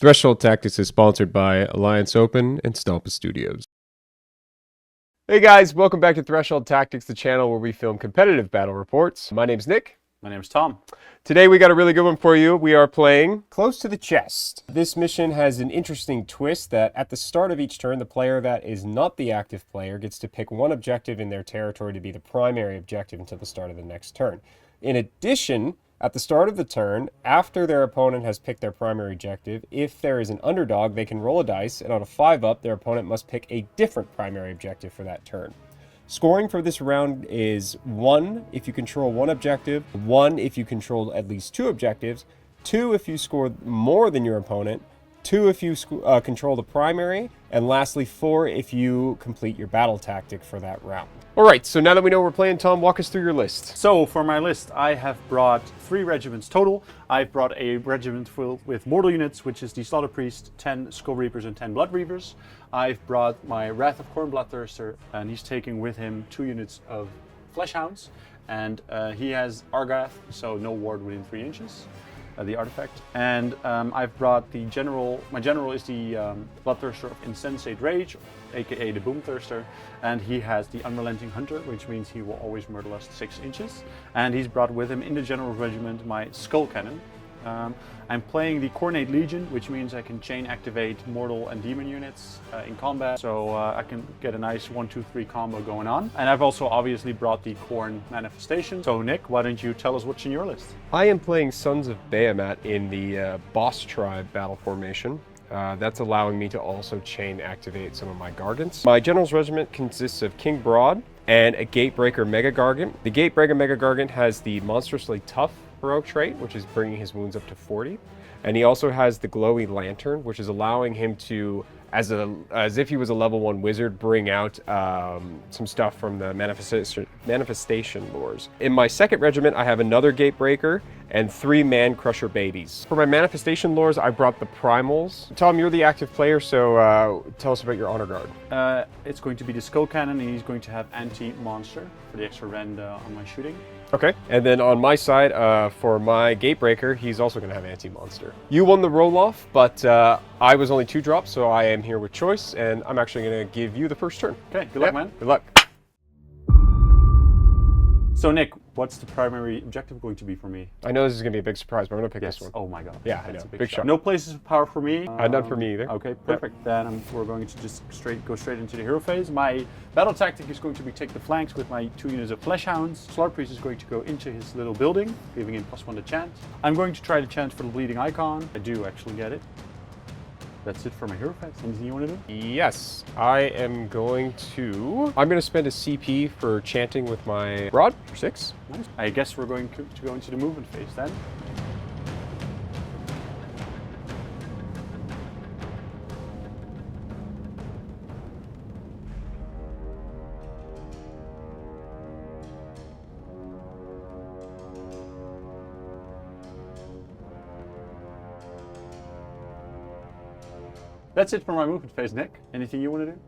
Threshold Tactics is sponsored by Alliance Open and Stompa Studios. Hey guys, welcome back to Threshold Tactics, the channel where we film competitive battle reports. My name's Nick. My name's Tom. Today we got a really good one for you. We are playing Close to the Chest. This mission has an interesting twist that at the start of each turn, the player that is not the active player gets to pick one objective in their territory to be the primary objective until the start of the next turn. In addition, at the start of the turn, after their opponent has picked their primary objective, if there is an underdog, they can roll a dice, and on a 5-up, their opponent must pick a different primary objective for that turn. Scoring for this round is 1 if you control one objective, 1 if you control at least 2 objectives, 2 if you score more than your opponent, 2 if you control the primary, and lastly 4 if you complete your battle tactic for that round. Alright, so now that we know we're playing, Tom, walk us through your list. So for my list, I have brought 3 regiments total. I've brought a regiment filled with mortal units, which is the Slaughter Priest, 10 Skull Reapers and 10 Blood Reavers. I've brought my Wrath of Khorne Bloodthirster, and he's taking with him 2 units of Fleshhounds, and he has Argath, so no ward within 3 inches. The artifact, and I've brought the general. My general is the Bloodthirster of Insensate Rage, aka the Boomthirster, and he has the Unrelenting Hunter, which means he will always murder us 6 inches. And he's brought with him in the general's regiment my Skull Cannon. I'm playing the Coordinate Legion, which means I can chain activate mortal and demon units in combat, so I can get a nice 1-2-3 combo going on. And I've also obviously brought the Khorne Manifestation. So Nick, why don't you tell us what's in your list? I am playing Sons of Behemat in the Boss Tribe battle formation. That's allowing me to also chain activate some of my Gargants. My General's Regiment consists of King Broad and a Gatebreaker Mega Gargant. The Gatebreaker Mega Gargant has the Monstrously Tough heroic trait, which is bringing his wounds up to 40. And he also has the Glowy Lantern, which is allowing him to, as if he was a level 1 wizard, bring out some stuff from the manifestation lores. In my second regiment, I have another Gatebreaker and 3 Man Crusher babies. For my manifestation lores, I brought the Primals. Tom, you're the active player, so tell us about your honor guard. It's going to be the Skull Cannon, and he's going to have Anti-Monster for the extra rend on my shooting. Okay, and then on my side, for my Gatebreaker, he's also going to have Anti-Monster. You won the roll-off, but I was only 2 drops, so I am here with choice, and I'm actually going to give you the first turn. Okay, good luck, man. Good luck. So Nick, what's the primary objective going to be for me? I know this is going to be a big surprise, but I'm going to pick this one. Oh my god. Yeah, I know. Big shot. No places of power for me. None for me either. Okay, perfect. Yep. Then we're going to just go straight into the hero phase. My battle tactic is going to be take the flanks with my 2 units of Fleshhounds. Slaughter Priest is going to go into his little building, giving him +1 to chant. I'm going to try to chant for the Bleeding Icon. I do actually get it. That's it for my hero phase. Anything you want to do? Yes, I'm going to spend a CP for chanting with my Rod for 6. Nice. I guess we're going to go into the movement phase then. That's it for my movement phase, Nick. Anything you want to do?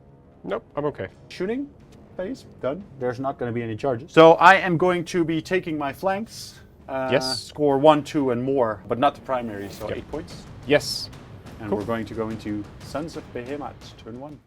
Nope, I'm okay. Shooting phase, done. There's not going to be any charges. So I am going to be taking my flanks. Yes. Score 1, 2, and more, but not the primary, so Yep. 8 points. Yes. And Cool. we're going to go into Sons of Behemat, turn 1.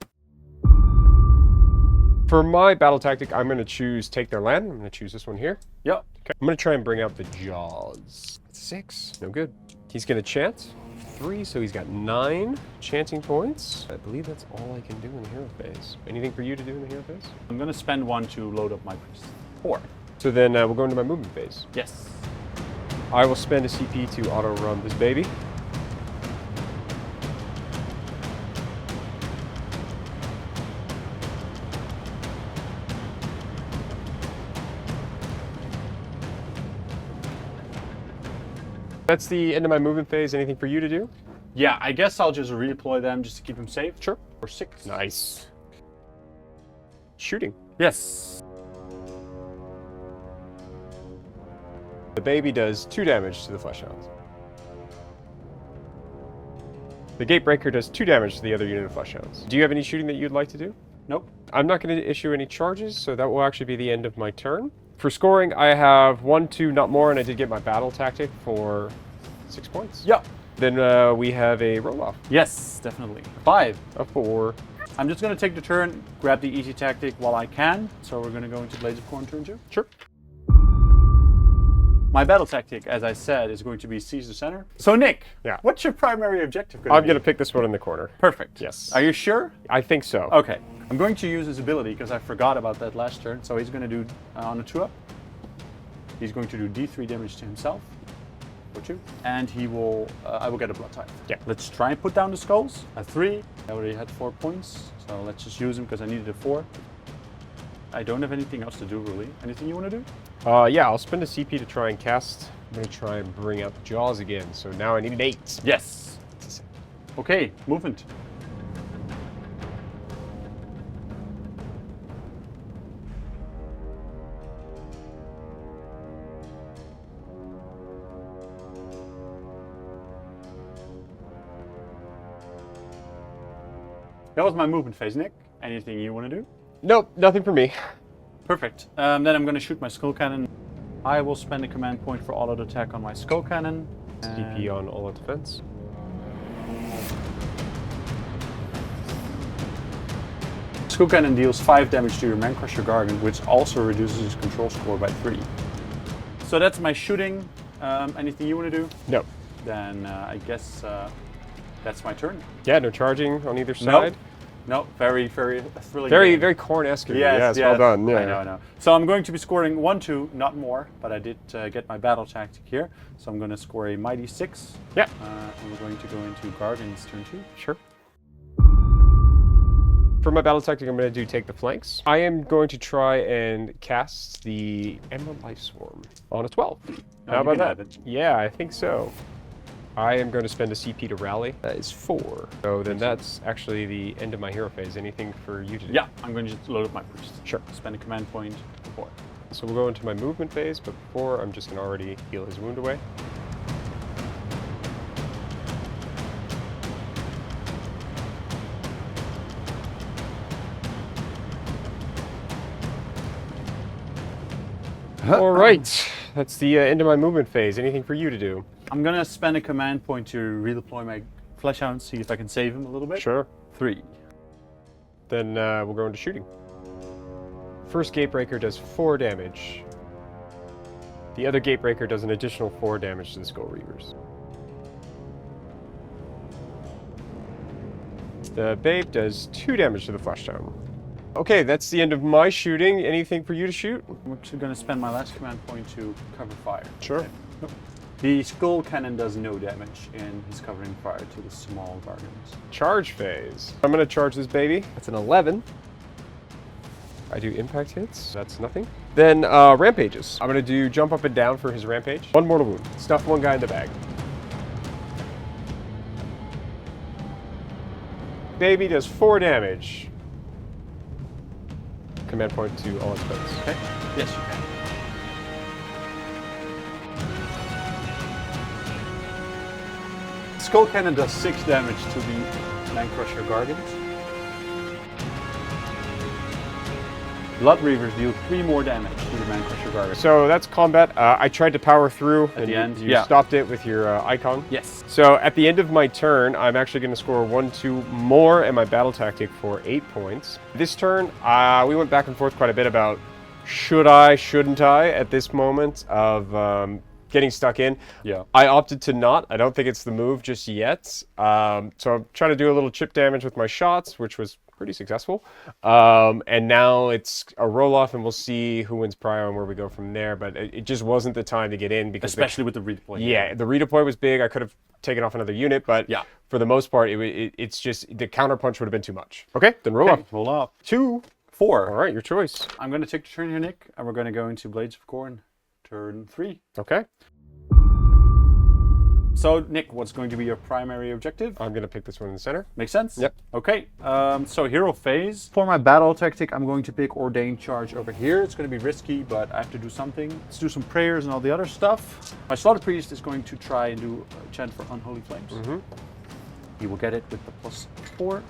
For my battle tactic, I'm going to choose Take Their Land. I'm going to choose this one here. Yep. Okay. I'm going to try and bring out the Jaws. 6. No good. He's going to chant. 3, so he's got 9 chanting points. I believe that's all I can do in the hero phase. Anything for you to do in the hero phase? I'm going to spend 1 to load up my priest. 4. So then we'll go into my movement phase. Yes. I will spend a CP to auto-run this baby. That's the end of my movement phase. Anything for you to do? Yeah, I guess I'll just redeploy them just to keep them safe. Sure. For 6. Nice. Shooting. Yes. The baby does 2 damage to the Fleshhounds. The Gatebreaker does 2 damage to the other unit of Fleshhounds. Do you have any shooting that you'd like to do? Nope. I'm not going to issue any charges, so that will actually be the end of my turn. For scoring, I have 1, 2, not more, and I did get my battle tactic for 6 points. Yep. Then we have a roll-off. Yes, definitely. 5. A 4. I'm just going to take the turn, grab the easy tactic while I can. So we're going to go into Blades of Khorne turn 2. Sure. My battle tactic, as I said, is going to be seize the center. So Nick, Yeah. what's your primary objective going to be? I'm going to pick this one in the corner. Perfect. Yes. Are you sure? I think so. Okay. I'm going to use his ability because I forgot about that last turn. So he's going to do, on a 2-up, he's going to do D3 damage to himself, or 2, and he will, I will get a blood type. Yeah. Let's try and put down the skulls. A 3. I already had 4 points, so let's just use him because I needed a 4. I don't have anything else to do, really. Anything you want to do? Yeah, I'll spend a CP to try and cast. I'm going to try and bring out the jaws again. So now I need an 8. Yes. Okay, movement. That was my movement phase, Nick. Anything you want to do? Nope, nothing for me. Perfect. Then I'm going to shoot my skull cannon. I will spend a command point for auto attack on my skull cannon. CP on all defense. Skull cannon deals 5 damage to your Man Crusher Gargant, which also reduces his control score by 3. So that's my shooting. Anything you want to do? No. Then I guess that's my turn. Yeah, no charging on either side. No, very, very thrilling. Very, game. very Khorne-esque. Yes, well done. Yeah. I know. So I'm going to be scoring 1, 2, not more, but I did get my battle tactic here. So I'm going to score a mighty 6. Yeah. And we're going to go into Gargan's turn 2. Sure. For my battle tactic, I'm going to do take the flanks. I am going to try and cast the Emerald Life Swarm on a 12. How about that? Yeah, I think so. I am going to spend a CP to rally. That is 4. So then that's actually the end of my hero phase. Anything for you to do? Yeah, I'm going to just load up my priest. Sure. Spend a command point. 4. So we'll go into my movement phase, but before I'm just going to already heal his wound away. All right, that's the end of my movement phase. Anything for you to do? I'm going to spend a command point to redeploy my Fleshhound, see if I can save him a little bit. Sure. 3. Then we'll go into shooting. First Gatebreaker does 4 damage. The other Gatebreaker does an additional 4 damage to the Skull Reavers. The Babe does 2 damage to the Fleshhound. Okay, that's the end of my shooting. Anything for you to shoot? I'm actually going to spend my last command point to cover fire. Sure. Okay. Nope. The skull cannon does no damage, and he's covering fire to the small gargants. Charge phase. I'm going to charge this baby. That's an 11. I do impact hits. That's nothing. Then rampages. I'm going to do jump up and down for his rampage. 1 mortal wound. Stuff 1 guy in the bag. Baby does 4 damage. Command point to all expense. Okay. Yes, you can. Skull cannon does 6 damage to the Man Crusher Gargant. Blood Reavers deal 3 more damage to the Man Crusher Gargant. So that's combat. I tried to power through. At the end, you stopped it with your icon. Yes. So at the end of my turn, I'm actually going to score 1, 2 more in my battle tactic for 8 points. This turn, we went back and forth quite a bit about should I, shouldn't I at this moment of getting stuck in. Yeah. I opted to not. I don't think it's the move just yet. So I'm trying to do a little chip damage with my shots, which was pretty successful. And now it's a roll-off, and we'll see who wins prio and where we go from there. But it just wasn't the time to get in because especially with the redeploy. Yeah, the redeploy was big. I could have taken off another unit, but yeah, for the most part, it's just the counterpunch would have been too much. Okay, then roll up. Roll up. 2, 4. All right, your choice. I'm going to take the turn here, Nick, and we're going to go into Blades of Khorne. Turn 3. Okay. So, Nick, what's going to be your primary objective? I'm going to pick this one in the center. Makes sense? Yep. Okay, so hero phase. For my battle tactic, I'm going to pick Ordained Charge over here. It's going to be risky, but I have to do something. Let's do some prayers and all the other stuff. My Slaughter Priest is going to try and do a chant for Unholy Flames. Mm-hmm. He will get it with the +4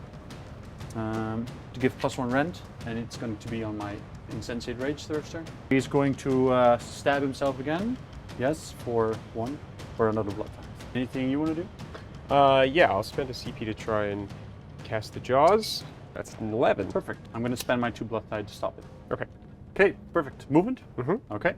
to give +1 rend, and it's going to be on my Insensate Rage third turn. He's going to stab himself again. Yes, for 1 for another blood type. Anything you want to do? Yeah, I'll spend a CP to try and cast the Jaws. That's an 11. Perfect. I'm going to spend my 2 blood tide to stop it. Okay. Okay, perfect. Movement? Mm-hmm. Okay.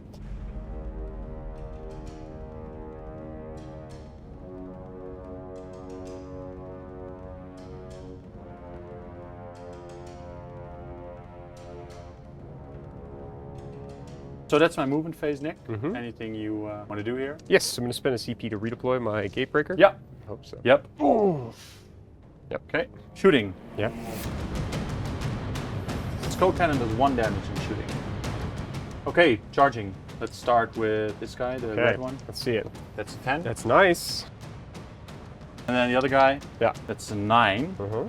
So that's my movement phase, Nick. Mm-hmm. Anything you want to do here? Yes, I'm going to spend a CP to redeploy my Gatebreaker. Yep. I hope so. Yep. Oh. Yep. Okay. Shooting. Yeah. Skull Cannon does 1 damage in shooting. Okay, charging. Let's start with this guy, the red one. Let's see it. That's a 10. That's nice. And then the other guy, Yeah. that's a 9. Uh-huh.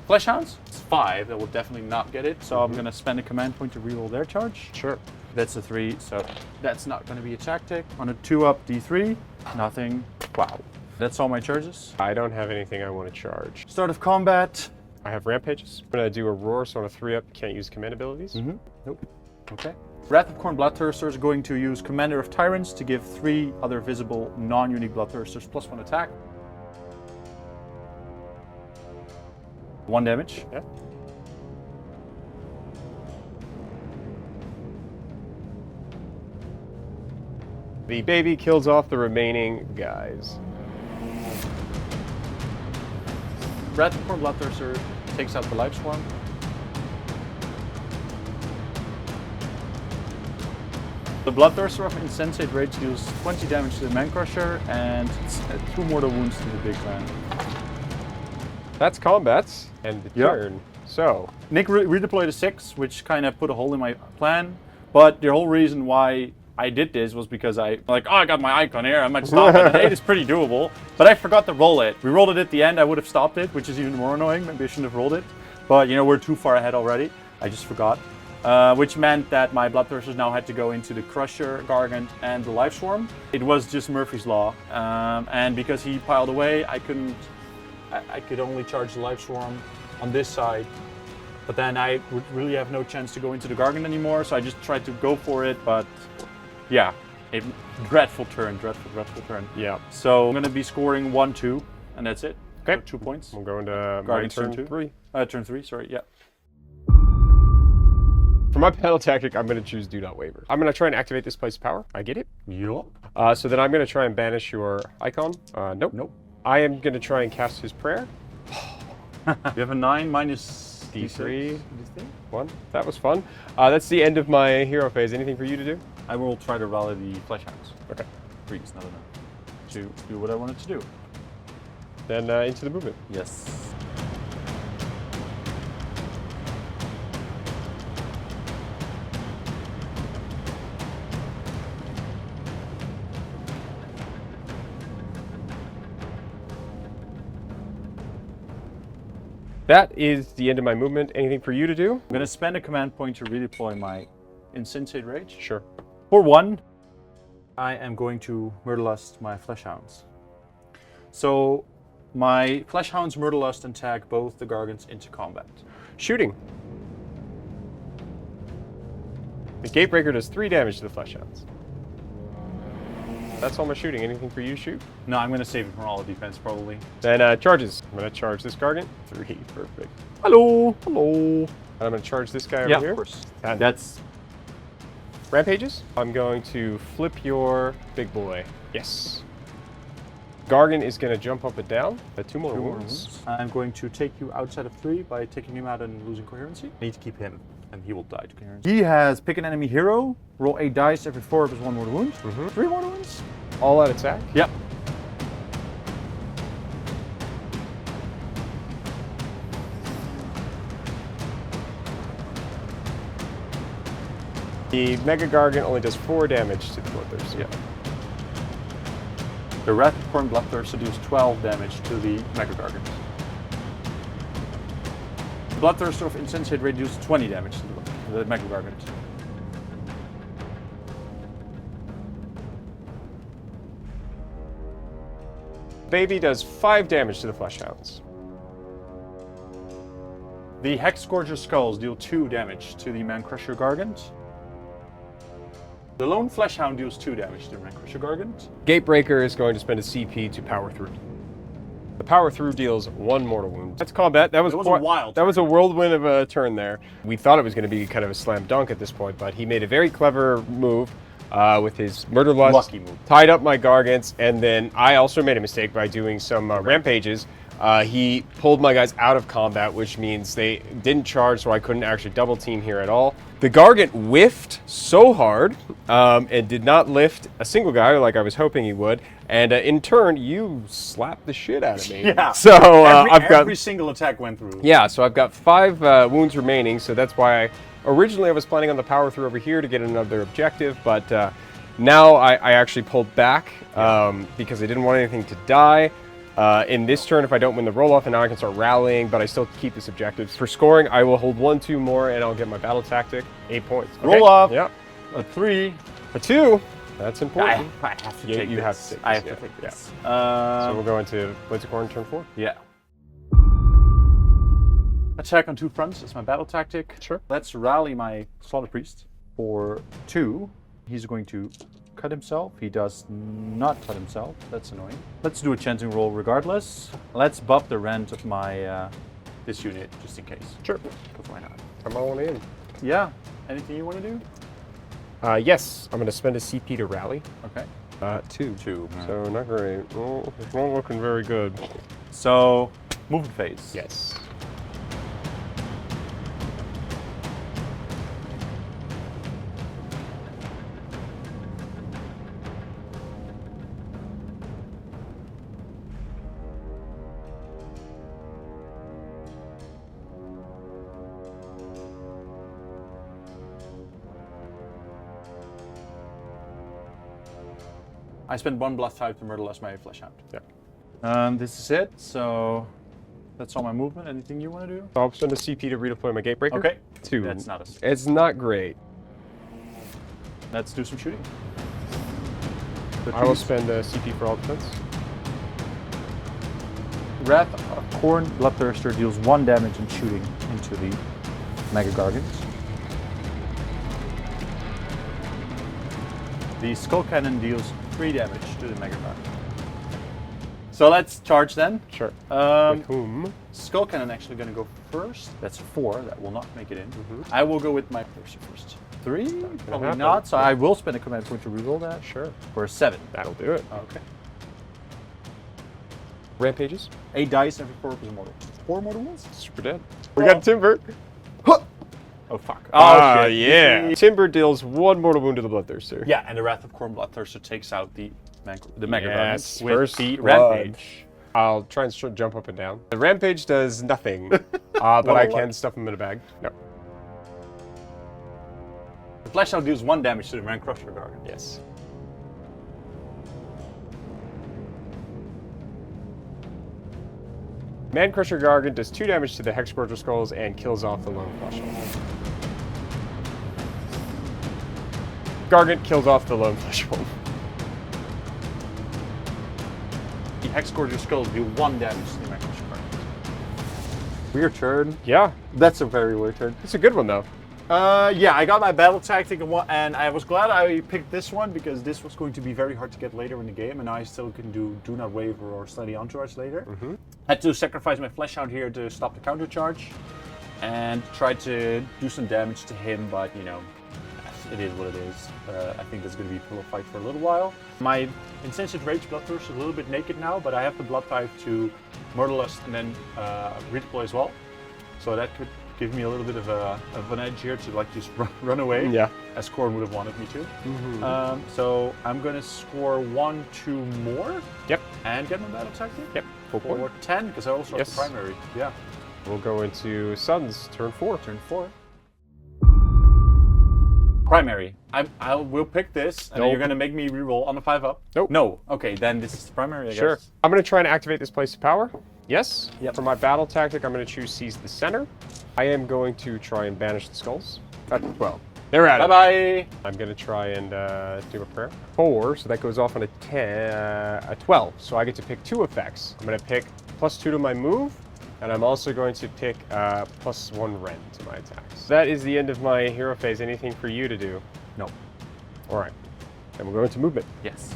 Fleshhounds, it's 5. That will definitely not get it. So I'm going to spend a command point to reroll their charge. Sure. That's a 3, so that's not going to be a tactic. On a 2-up D3, nothing. Wow. That's all my charges. I don't have anything I want to charge. Start of combat. I have rampages. I'm going to do a roar, so on a 3-up, can't use command abilities. Nope. Okay. Wrath of Khorne Bloodthirsters are going to use Commander of Tyrants to give 3 other visible non-unique Bloodthirsters +1 attack. 1 damage. Yeah. The baby kills off the remaining guys. Wrath of Khorne Bloodthirster takes out the Life Swarm. The Bloodthirster of Insensate Rage deals 20 damage to the Man Crusher and 2 mortal wounds to the big man. That's combats and the turn. So, Nick redeployed a 6, which kind of put a hole in my plan. But the whole reason why I did this was because I got my icon here, I might stop it. 8 is pretty doable, but I forgot to roll it. We rolled it at the end, I would have stopped it, which is even more annoying. Maybe I shouldn't have rolled it. But, you know, we're too far ahead already. I just forgot. Which meant that my Bloodthirsters now had to go into the Crusher, Gargant, and the Life Swarm. It was just Murphy's Law. And because he piled away, I could only charge the Life Swarm on this side. But then I would really have no chance to go into the Gargant anymore, so I just tried to go for it, but yeah, a dreadful turn, dreadful turn. yeah. So I'm going to be scoring 1-2, and that's it. Okay. So 2 points. I'm going to my Gargant's turn turn 2. 3. Turn 3, sorry, yeah. For my battle tactic, I'm going to choose Do Not Waver. I'm going to try and activate this place power. I get it. Yup. So then I'm going to try and banish your icon. Nope. Nope. I am going to try and cast his prayer. You have a 9 minus D3. 1. That was fun. That's the end of my hero phase. Anything for you to do? I will try to rally the Fleshhounds. Okay. 3 is not enough to do what I wanted to do. Then into the movement. Yes. That is the end of my movement. Anything for you to do? I'm going to spend a command point to redeploy my Insensate Rage. Sure. For 1, I am going to Murderlust my Fleshhounds. So my Fleshhounds Murderlust and tag both the Gargants into combat. Shooting. The Gatebreaker does 3 damage to the Fleshhounds. That's all my shooting. Anything for you to shoot? No, I'm going to save it from all the defense probably. Then charges. I'm going to charge this Gargant. 3. Perfect. Hello. Hello. And I'm going to charge this guy over here. of course. And That's rampages. I'm going to flip your big boy. Yes. Gargant is going to jump up and down. 2 more wounds. I'm going to take you outside of 3 by taking him out and losing coherency. I need to keep him, and he will die to coherency. He has pick an enemy hero, roll 8 dice, every 4 of his 1 mortal wound. 3 mortal wounds? All out attack. Yep. The Mega Gargant only does 4 damage to the Bloodthirster. Yeah. The Wrath of Khorne Bloodthirster deals 12 damage to the Mega Gargant. The Bloodthirster of Insensate Rage deals 20 damage to the Mega Gargant. Baby does 5 damage to the Fleshhounds. The Hex Scourger Skulls deal 2 damage to the Man Crusher Gargant. The lone Fleshhound deals 2 damage to the Rank Crusher Gargant. Gatebreaker is going to spend a CP to power through. The power through deals 1 mortal wound. That's combat. That was a wild That was a whirlwind of a turn there. We thought it was going to be kind of a slam dunk at this point, but he made a very clever move with his Murder Lust. Lucky move. Tied up my Gargants, and then I also made a mistake by doing some rampages. He pulled my guys out of combat, which means they didn't charge, so I couldn't actually double team here at all. The Gargant whiffed so hard and did not lift a single guy like I was hoping he would. And in turn, you slapped the shit out of me. Yeah. So I've got every single attack went through. Yeah. So I've got 5 wounds remaining. So that's why originally I was planning on the power through over here to get another objective, but now I actually pulled back because I didn't want anything to die. In this turn, if I don't win the roll-off, and now I can start rallying, but I still keep this objective. For scoring, I will hold 1, 2 more, and I'll get my battle tactic. 8 points. Okay. Roll-off. Yep. A 3. A 2. That's important. I have to take this. You have to take this. I have to take this. So we'll go into Blades of Khorne turn 4. Yeah. Attack on 2 fronts is my battle tactic. Sure. Let's rally my Slaughter Priest for 2. He's going to cut himself. He does not cut himself. That's annoying. Let's do a chancing roll regardless. Let's buff the rend of my this unit just in case. Sure. Because why not? Come on in. Yeah. Anything you want to do? Yes. I'm going to spend a CP to rally. Okay. 2. 2. So not great. Oh, it's not looking very good. So, movement phase. Yes. I spent 1 blood type to murderless my Fleshhound. Yeah. This is it. So that's all my movement. Anything you want to do? I'll spend a CP to redeploy my Gatebreaker. Okay. 2. That's not a. It's not great. Let's do some shooting. I will spend a CP for all defense. Wrath of Khorne Bloodthirster deals 1 damage and shooting into the Mega Gargant. The Skull Cannon deals 3 damage to the Mega Gargant. So let's charge then. Sure. With whom? Skull Cannon actually going to go first. That's a 4. That will not make it in. I will go with my Thirster first. 3? Probably happen. not. So I will spend a command point to reroll that. Sure. For a 7. That'll do it. Okay. Rampages? 8 dice every 4 is mortal. 4 mortal wounds? Super dead. We got Timber. Oh fuck. Oh, shit. yeah. Timber deals 1 mortal wound to the Bloodthirster. Yeah, and the Wrath of Khorne Bloodthirster takes out the Mega Yes, Gargant with first the blood. Rampage. I'll try and jump up and down. The Rampage does nothing, but I can stuff him in a bag. No. The Fleshhound deals 1 damage to the Man Crusher Gargant. Yes. Man Crusher Gargant does 2 damage to the Hex Scourger Skulls and kills off the Lone Fleshwolf. Gargant kills off the Lone Fleshwolf. The Hex Scourger Skulls deal 1 damage to the Man Crusher Gargant. Weird turn. Yeah, That's a very weird turn. it's a good one though. Yeah, I got my battle tactic and I was glad I picked this one because this was going to be very hard to get later in the game, and I still can do Not Waver or Steady Entourage later. I had to sacrifice my Fleshhound here to stop the counter charge and try to do some damage to him, but you know, it is what it is. I think there's going to be a pillow fight for a little while. My Insensate Rage Bloodthirst is a little bit naked now, but I have the Blood type to Murderlust and then redeploy as well, so that could give me a little bit of an edge here to like just run away, Yeah. as Khorne would have wanted me to. So I'm gonna score 1, 2 more. Yep. And get my battle tactic. Yep. Full point. For 10, because I also have Yes. the primary. Yeah. We'll go into Suns, turn 4. Turn 4. Primary. I will pick this, and then Nope. you're gonna make me reroll on the 5-up. Nope. No. Okay, then this is the primary. I Sure. guess. I'm going to try and activate this place of power. Yes. Yep. For my battle tactic, I'm going to choose Seize the Center. I am going to try and banish the skulls. At 12. They're at it. Bye bye. I'm going to try and do a prayer. 4, so that goes off on a 12. So I get to pick 2 effects. I'm going to pick +2 to my move, and I'm also going to pick +1 rend to my attacks. That is the end of my hero phase. Anything for you to do? No. All right. And we'll go into movement. Yes.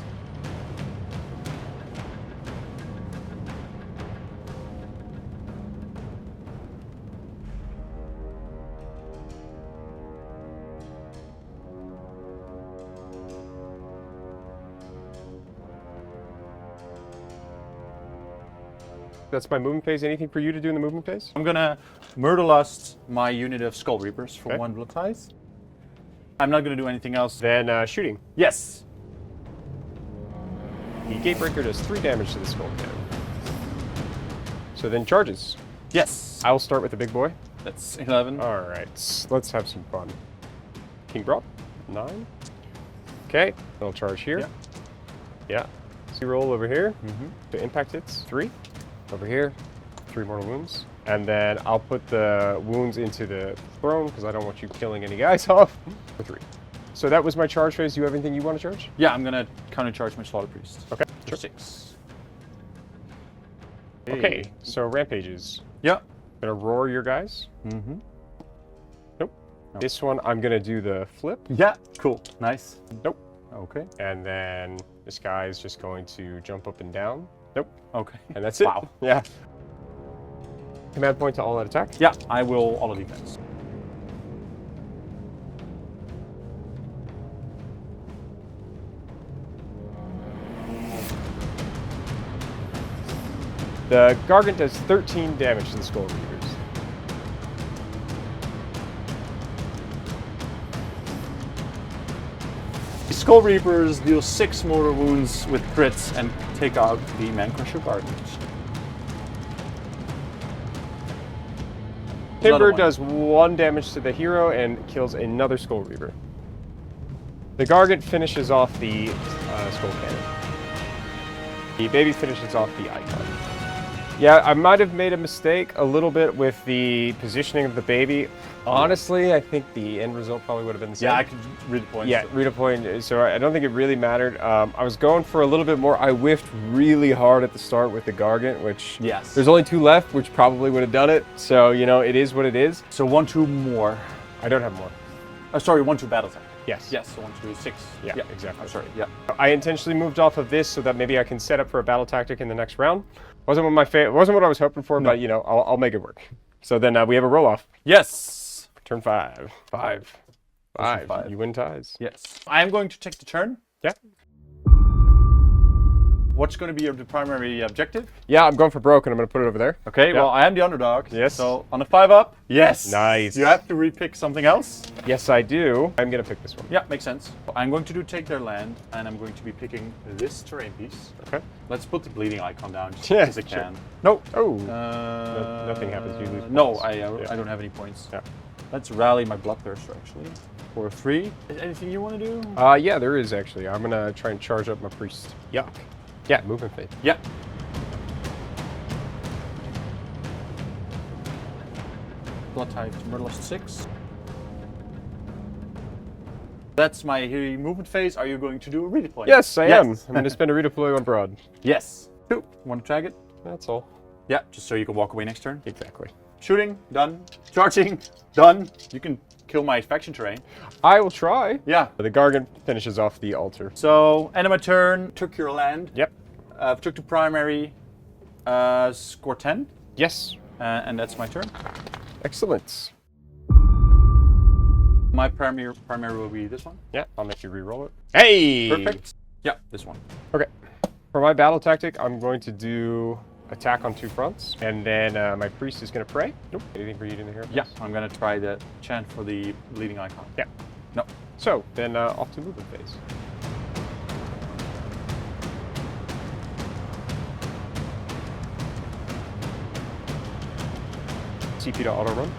That's my movement phase. Anything for you to do in the movement phase? I'm gonna Murderlust my unit of Skull Reapers for Okay. 1 blood ties. I'm not gonna do anything else. Then shooting. Yes. The Gatebreaker does 3 damage to the skull cannon. So then charges. Yes. I'll start with the big boy. That's 11. All right, let's have some fun. King Brock, 9. Okay, I'll charge here. Yeah. Yeah. So roll over here. The impact hits, 3. Over here, 3 mortal wounds. And then I'll put the wounds into the throne because I don't want you killing any guys off for 3. So that was my charge phase. Do you have anything you want to charge? Yeah, I'm gonna countercharge my Slaughter Priest. Okay. For 6. Okay, so rampages. Yeah. Gonna roar your guys. Mm-hmm. Nope. This one, I'm gonna do the flip. Yeah. Cool. Nice. Nope. Okay. And then this guy is just going to jump up and down. Nope. Okay. And that's it. Wow. Yeah. Command point to all out attack. Yeah, I will all of defense. The Gargant does 13 damage to the Skull Reapers. The Skull Reapers deal 6 mortal wounds with crits and take out the Man-Crusher Gargant. Timber one. does 1 damage to the hero and kills another Skull Reaper. The Gargant finishes off the Skull Cannon. The baby finishes off the icon. Yeah, I might have made a mistake a little bit with the positioning of the baby. Honestly, I think the end result probably would have been the same. Yeah, I could read the points. Yeah, read a point. So I don't think it really mattered. I was going for a little bit more. I whiffed really hard at the start with the Gargant, which Yes. there's only 2 left, which probably would have done it. So, you know, it is what it is. So 1, 2 more. I don't have more. Oh, sorry, 1, 2 battle attack. Yes. Yes, so 1, 2, 6. Yeah, exactly. I'm sorry, yeah. I intentionally moved off of this so that maybe I can set up for a battle tactic in the next round. Wasn't what I was hoping for, but you know, I'll make it work. So then we have a roll off. Yes. Turn 5. 5. 5. You win ties. Yes. I am going to take the turn. Yeah. What's going to be the primary objective? Yeah, I'm going for broke and I'm going to put it over there. Okay, Yeah. well, I am the underdog. Yes. So on a 5-up. Yes. Nice. You have to repick something else. Yes, I do. I'm going to pick this one. Yeah, makes sense. I'm going to do take their land, and I'm going to be picking this terrain piece. Okay. Let's put the bleeding icon down just Yeah, as I sure. can. No. Oh. Nothing happens. You lose No, points. I Yeah. don't have any points. Yeah. Let's rally my Bloodthirster actually for 3. Anything you want to do? Yeah, there is actually. I'm going to try and charge up my priest. Yuck. Yeah, movement phase. Yeah. Blood type Murderlust 6. That's my movement phase. Are you going to do a redeploy? Yes, I am. I'm going to spend a redeploy on Broad. Yes. 2. Want to tag it? That's all. Yeah, just so you can walk away next turn. Exactly. Shooting, done. Charging, done. You can kill my faction terrain. I will try. Yeah. The Gargant finishes off the altar. So, end of my turn, took your land. Yep. Took the primary, score 10. Yes. And that's my turn. Excellent. My primary will be this one. Yeah, I'll make you re-roll it. Hey! Perfect. Yeah, this one. Okay. For my battle tactic, I'm going to do attack on 2 fronts, and then my priest is going to pray. Nope. Anything for you to hear? Yeah, I'm gonna try the chant for the bleeding icon. Yeah. No. So then off to movement phase. CP to auto run.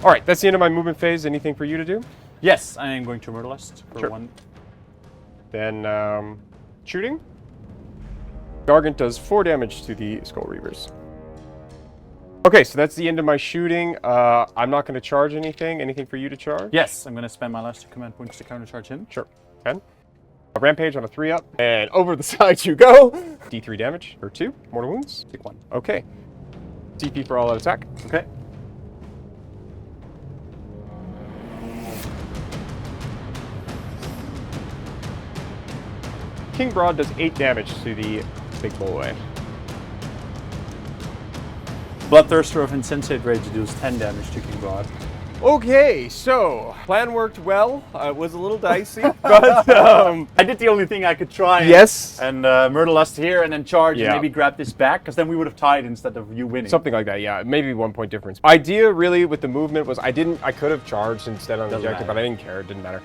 All right, that's the end of my movement phase. Anything for you to do? Yes, I am going to Murderlust for Sure. 1. Then shooting. Gargant does 4 damage to the Skull Reavers. Okay, so that's the end of my shooting. I'm not going to charge anything. Anything for you to charge? Yes, I'm gonna spend my last 2 command points to countercharge him. Sure. 10. A rampage on a 3-up. And over the side you go. D3 damage, or 2. Mortal wounds. Take 1. Okay. CP for all out attack. Okay. King Broad does 8 damage to the big boy. Bloodthirster of Insensate Rage deals 10 damage to King Broad. Okay, so plan worked well. It was a little dicey, but I did the only thing I could try. Yes. And Murder Lust here and then charge Yeah. and maybe grab this back, because then we would have tied instead of you winning. something like that. Yeah, maybe 1 point difference. Idea really with the movement was I could have charged instead on the Doesn't objective, matter. but I didn't care. It didn't matter.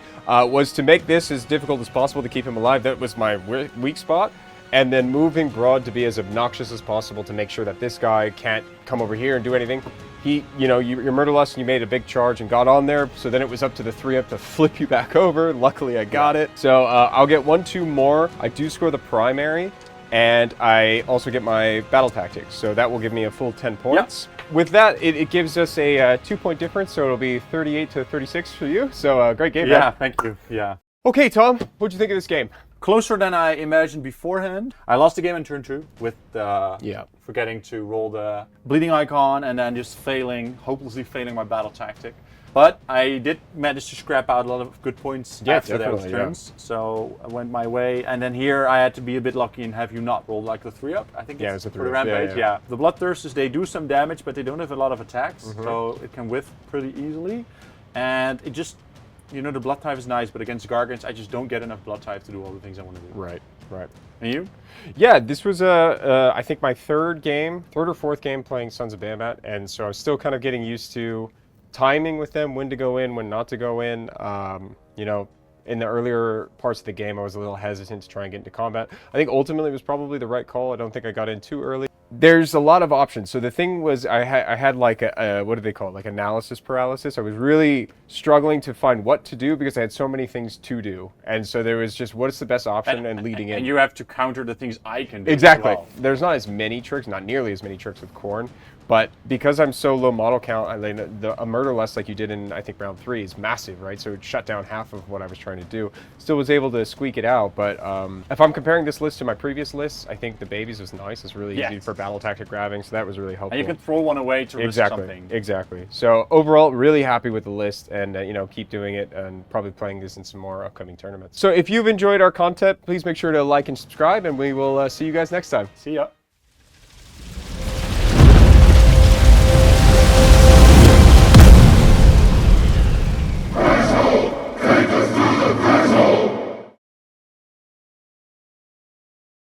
Was to make this as difficult as possible to keep him alive. That was my weak spot. And then moving Broad to be as obnoxious as possible to make sure that this guy can't come over here and do anything. He, your Murder Lust, and you made a big charge and got on there, so then it was up to the 3-up to flip you back over. Luckily, I got it. So I'll get 1-2 more. I do score the primary, and I also get my battle tactics, so that will give me a full 10 points. Yep. With that, it gives us a 2-point difference, so it'll be 38 to 36 for you. So great game, Yeah, man. thank you. Yeah. Okay, Tom, what'd you think of this game? Closer than I imagined beforehand. I lost the game in turn 2 with Yeah. forgetting to roll the bleeding icon and then just hopelessly failing my battle tactic. But I did manage to scrap out a lot of good points after those turns. So I went my way. And then here I had to be a bit lucky and have you not rolled like the 3-up. I think it's a for 3-up. the rampage. Yeah. The Bloodthirsters, they do some damage, but they don't have a lot of attacks. So it can whiff pretty easily. And it just... the blood type is nice, but against Gargants, I just don't get enough blood type to do all the things I want to do. Right. And you? Yeah, this was I think my third or fourth game playing Sons of Behemat, and so I was still kind of getting used to timing with them, when to go in, when not to go in. In the earlier parts of the game, I was a little hesitant to try and get into combat. I think ultimately it was probably the right call. I don't think I got in too early. There's a lot of options. So the thing was, I had like a what do they call it? Like analysis paralysis. I was really struggling to find what to do because I had so many things to do. And so there was just, what's the best option and leading in. And you have to counter the things I can do. Exactly. As well. There's not as many tricks, not nearly as many tricks with Khorne. But because I'm so low model count, a Murder Lust like you did in, I think, round 3 is massive, right? So it shut down half of what I was trying to do. Still was able to squeak it out, but if I'm comparing this list to my previous lists, I think the babies was nice. It's really easy for battle tactic grabbing, so that was really helpful. And you can throw one away to risk something. Exactly. So overall, really happy with the list, and keep doing it, and probably playing this in some more upcoming tournaments. So if you've enjoyed our content, please make sure to like and subscribe, and we will see you guys next time. See ya.